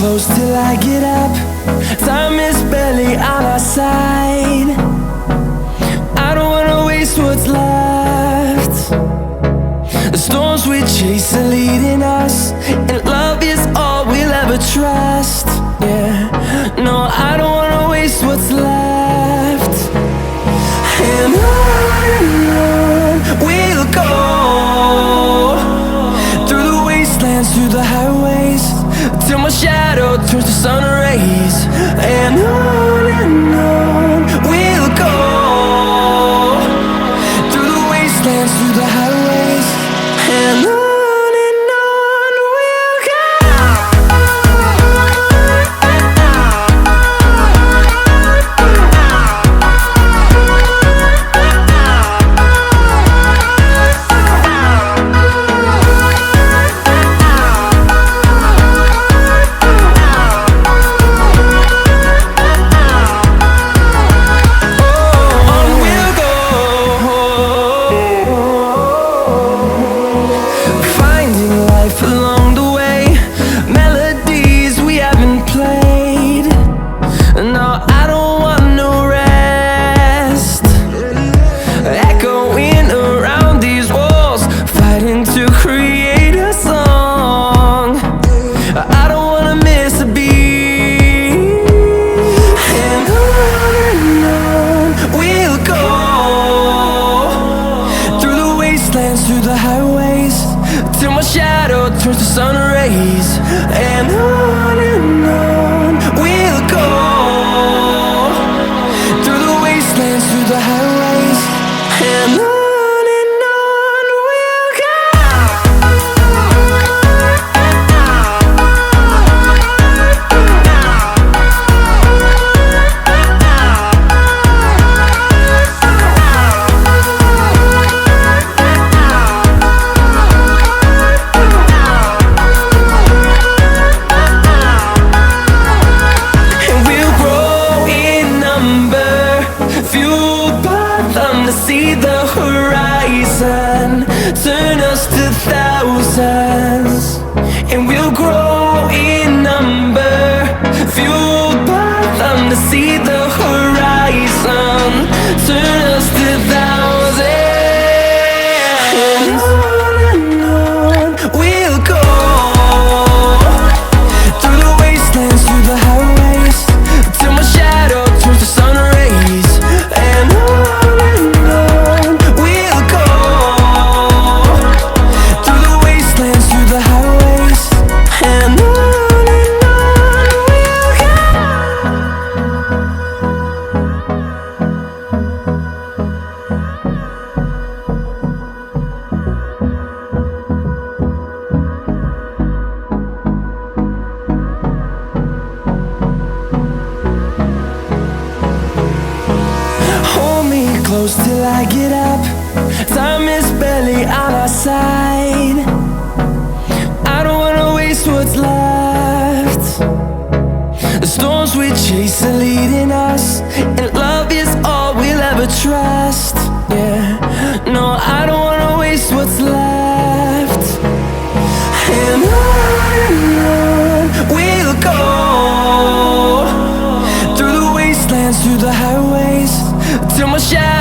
close till I get up. Time is barely on our side. I don't wanna waste what's left. The storms we chase are leading us, and love is all we'll ever trust. Yeah, no, I don't wanna waste what's left. And on we'll go, through the wastelands, through the highways, till my shadow turns to sun rays. And on we'll go, through the wastelands, through the highways, and on we'll go. Along the way, melodies we haven't played. No, I don't want no rest. Echoing around these walls, fighting to create a song. I don't wanna miss a beat. And on we'll go, through the wastelands, through the highways, till my shadow turns to sun rays. And on we'll go, through the wastelands, through the highways, and on we'll go. See the horizon, turn us to thousands, and we'll grow in number, fueled by them. To see the horizon, turn us to thousands, and on we'll go, through the wastelands, through the highways, till my shadow turns to sun rays. And close till I get up. Time is barely on our side. I don't wanna waste what's left. The storms we chase are leading us, and love is all we'll ever trust. Yeah, no, I don't wanna waste what's left. And on we'll go, through the wastelands, through the highways, till my shadow